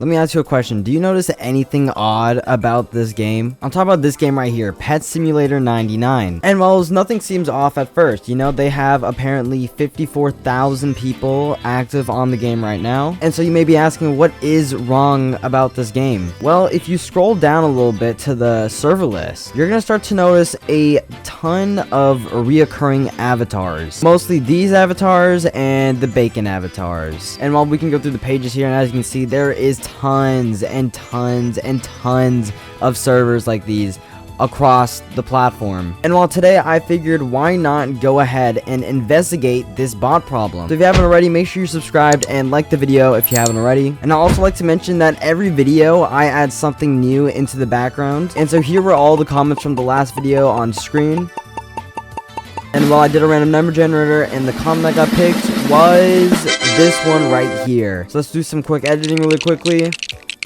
Let me ask you a question. Do you notice anything odd about this game? I'm talking about this game right here, Pet Simulator 99. And while nothing seems off at first, you know, they have apparently 54,000 people active on the game right now. And so you may be asking, what is wrong about this game? Well, if you scroll down a little bit to the server list, you're gonna start to notice a ton of reoccurring avatars. Mostly these avatars and the bacon avatars. And while we can go through the pages here, and as you can see, there is tons and tons and tons of servers like these across the platform. And while today I figured why not go ahead and investigate this bot problem. So if you haven't already, make sure you're subscribed and like the video if you haven't already. And I'd also like to mention that every video I add something new into the background. And so here were all the comments from the last video on screen. And while I did a random number generator, and the comment that got picked was this one right here. So let's do some quick editing really quickly.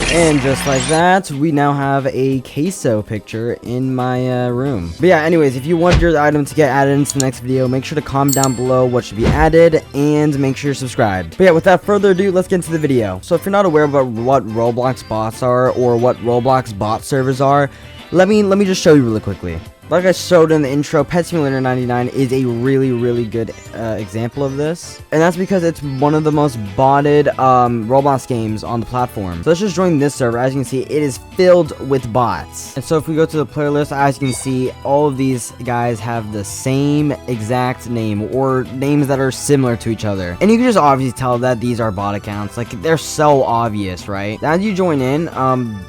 And just like that, we now have a queso picture in my room. But yeah, anyways, if you want your item to get added into the next video, make sure to comment down below what should be added, and make sure you're subscribed. But yeah, without further ado, let's get into the video. So if you're not aware about what Roblox bots are, or what Roblox bot servers are, let me just show you really quickly. Like I showed in the intro, Pet Simulator 99 is a really good example of this. And that's because it's one of the most botted Roblox games on the platform. So let's just join this server. As you can see, it is filled with bots. And so if we go to the player list, as you can see, all of these guys have the same exact name, or names that are similar to each other. And you can just obviously tell that these are bot accounts. Like, they're so obvious, right? As you join in,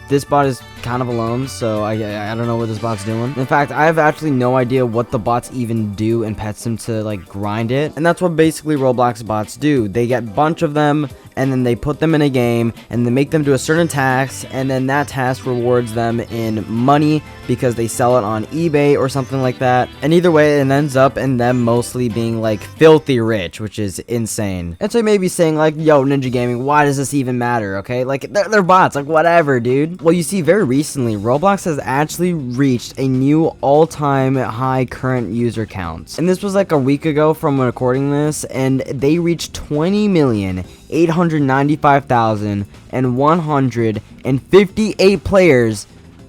this bot is kind of alone, so I don't know what this bot's doing. In fact, I have actually no idea what the bots even do in Pet Sim to like grind it. And that's what basically Roblox bots do. They get a bunch of them, and then they put them in a game, and they make them do a certain task, and then that task rewards them in money because they sell it on eBay or something like that. And either way, it ends up in them mostly being like filthy rich, which is insane. And so you may be saying like, yo, Ninja Gaming, why does this even matter? Okay, like they're bots, like whatever, dude. Well, you see, very recently, Roblox has actually reached a new all-time high current user count. And this was like a week ago from recording this, and they reached 20,895,158 players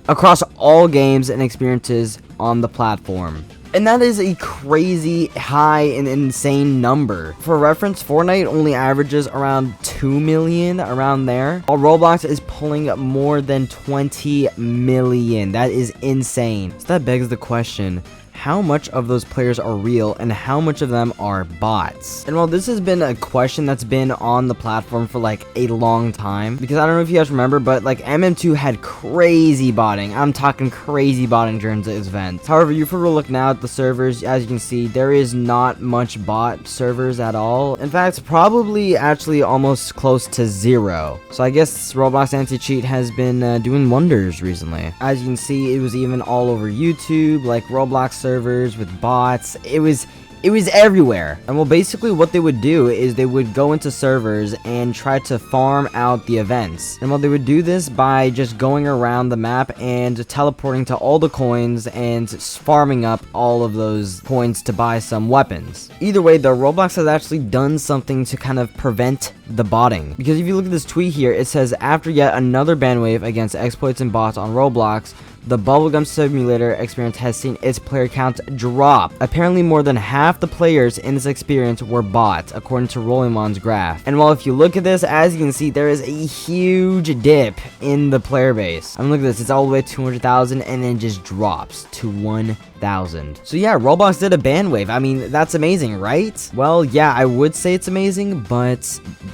across all games and experiences on the platform. And that is a crazy high and insane number. For reference, Fortnite only averages around 2 million, around there, while Roblox is pulling up more than 20 million. That is insane. So that begs the question, how much of those players are real and how much of them are bots? And while this has been a question that's been on the platform for like a long time, because I don't know if you guys remember, but like MM2 had crazy botting. I'm talking crazy botting during the events. However, if you look now at the servers, as you can see, there is not much bot servers at all. In fact, probably actually almost close to zero. So I guess Roblox anti-cheat has been doing wonders recently. As you can see, it was even all over YouTube, like Roblox servers with bots. It was everywhere. And well, basically what they would do is they would go into servers and try to farm out the events. And well, they would do this by just going around the map and teleporting to all the coins and farming up all of those coins to buy some weapons. Either way, though, Roblox has actually done something to kind of prevent the botting. Because if you look at this tweet here, it says, after yet another ban wave against exploits and bots on Roblox, the Bubblegum Simulator experience has seen its player count drop. Apparently more than half the players in this experience were bots, according to Rollimon's graph. And while if you look at this, as you can see, there is a huge dip in the player base. I mean, look at this, it's all the way to 200,000 and then just drops to 1,000. So yeah, Roblox did a ban wave. I mean, that's amazing, right? Well, yeah, I would say it's amazing, but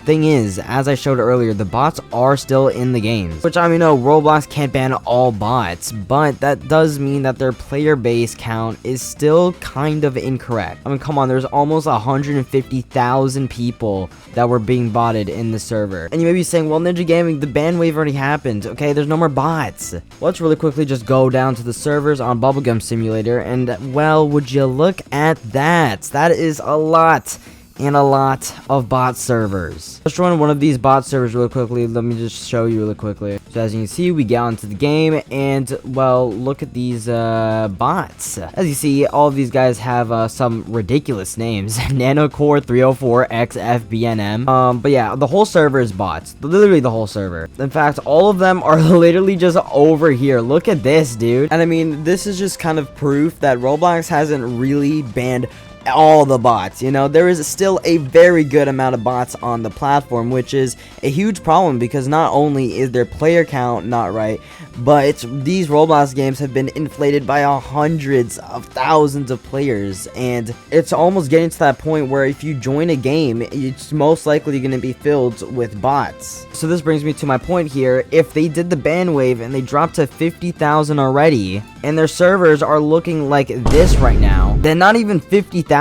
thing is, as I showed earlier, the bots are still in the games. Which, I mean, no, Roblox can't ban all bots, but that does mean that their player base count is still kind of incorrect. I mean, come on, there's almost 150,000 people that were being botted in the server. And you may be saying, well, Ninja Gaming, the ban wave already happened. Okay, there's no more bots. Let's really quickly just go down to the servers on Bubblegum Simulator, and well, would you look at that? That is a lot. and a lot of bot servers. Let's join one of these bot servers really quickly. Let me just show you really quickly. So as you can see, we get onto the game, and well, look at these bots. As you see, all of these guys have some ridiculous names. Nanocore 304XFBNM. But yeah, the whole server is bots. Literally the whole server. In fact, all of them are literally just over here. Look at this, dude. And I mean, this is just kind of proof that Roblox hasn't really banned all the bots. You know, there is still a very good amount of bots on the platform, which is a huge problem because not only is their player count not right, but these Roblox games have been inflated by hundreds of thousands of players, and it's almost getting to that point where if you join a game, it's most likely going to be filled with bots. So this brings me to my point here. If they did the ban wave and they dropped to 50,000 already, and their servers are looking like this right now, then not even 50,000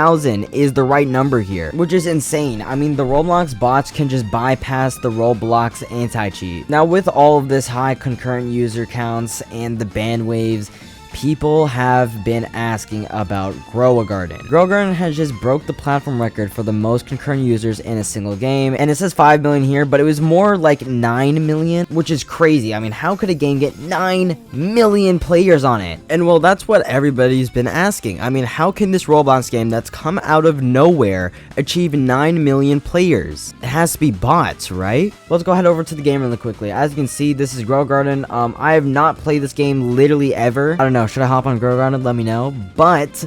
is the right number here, which is insane. I mean, the Roblox bots can just bypass the Roblox anti-cheat. Now, with all of this high concurrent user counts and the ban waves, people have been asking about Grow a Garden. Grow a Garden has just broke the platform record for the most concurrent users in a single game, and it says 5 million here, but it was more like 9 million, which is crazy. I mean, how could a game get 9 million players on it? And well, that's what everybody's been asking. I mean, how can this Roblox game that's come out of nowhere achieve 9 million players? It has to be bots, right? Let's go ahead over to the game really quickly. As you can see, this is Grow a Garden. I have not played this game literally ever. I don't know, should I hop on Grow a Garden? Let me know. But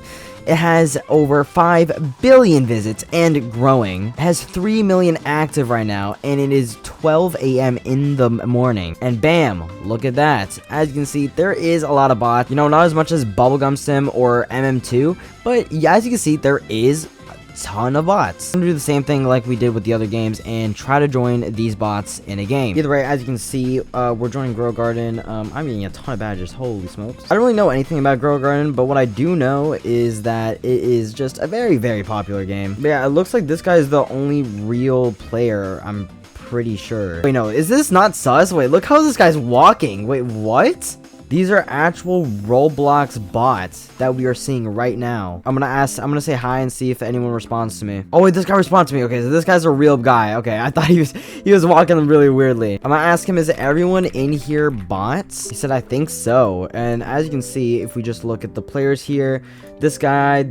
it has over 5 billion visits and growing. It has 3 million active right now, and it is 12 a.m. in the morning. And bam, look at that. As you can see, there is a lot of bots. You know, not as much as Bubblegum Sim or MM2, but yeah, as you can see, there is ton of bots. I'm gonna do the same thing like we did with the other games and try to join these bots in a game. Either way, as you can see, we're joining Grow a Garden. I'm getting a ton of badges. Holy smokes. I don't really know anything about Grow a Garden, but what I do know is that it is just a very, very popular game. But yeah, it looks like this guy is the only real player, I'm pretty sure. Wait, no, is this not sus? Wait, look how this guy's walking. Wait, what? These are actual Roblox bots that we are seeing right now. I'm gonna say hi and see if anyone responds to me. Oh wait, this guy responds to me. Okay, so this guy's a real guy. Okay, I thought he was walking really weirdly. I'm gonna ask him, is everyone in here bots? He said, I think so. And as you can see, if we just look at the players here, this guy,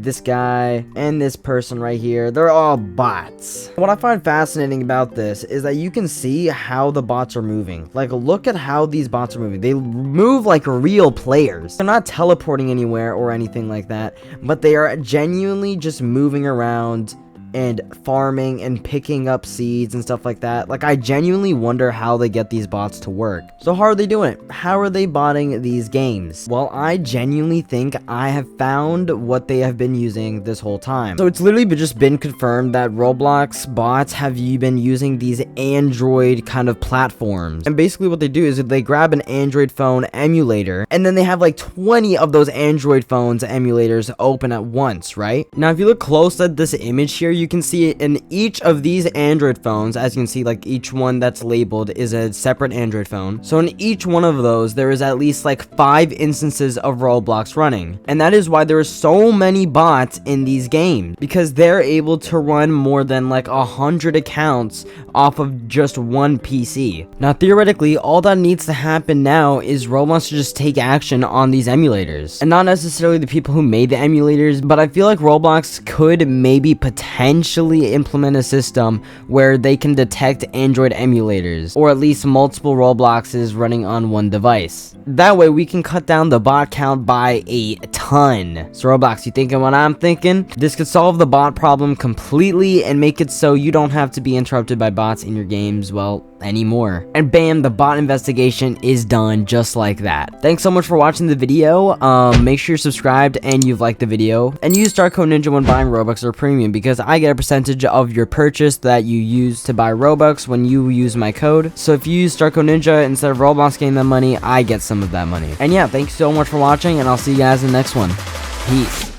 and this person right here, they're all bots. What I find fascinating about this is that you can see how the bots are moving. Like, look at how these bots are moving. They move like real players. They're not teleporting anywhere or anything like that, but they are genuinely just moving around and farming and picking up seeds and stuff like that. Like, I genuinely wonder how they get these bots to work. So how are they doing it? How are they botting these games? Well, I genuinely think I have found what they have been using this whole time. So it's literally just been confirmed that Roblox bots have been using these Android kind of platforms. And basically what they do is they grab an Android phone emulator, and then they have like 20 of those Android phones emulators open at once, right? Now, if you look close at this image here, you can see in each of these Android phones, as you can see, like each one that's labeled is a separate Android phone. So in each one of those, there is at least like 5 instances of Roblox running. And that is why there are so many bots in these games, because they're able to run more than like 100 accounts off of just one PC. Now, theoretically, all that needs to happen now is Roblox to just take action on these emulators. And not necessarily the people who made the emulators, but I feel like Roblox could maybe potentially implement a system where they can detect Android emulators, or at least multiple Robloxes running on one device. That way we can cut down the bot count by a ton. So Roblox, you thinking what I'm thinking? This could solve the bot problem completely and make it so you don't have to be interrupted by bots in your games, well, anymore. And bam, the bot investigation is done just like that. Thanks so much for watching the video. Make sure you're subscribed and you've liked the video, and use star code ninja when buying Robux or premium, because I get a percentage of your purchase that you use to buy Robux when you use my code. So if you use star code ninja instead of Roblox getting that money, I get some of that money. And yeah, thanks so much for watching, and I'll see you guys in the next one. Peace.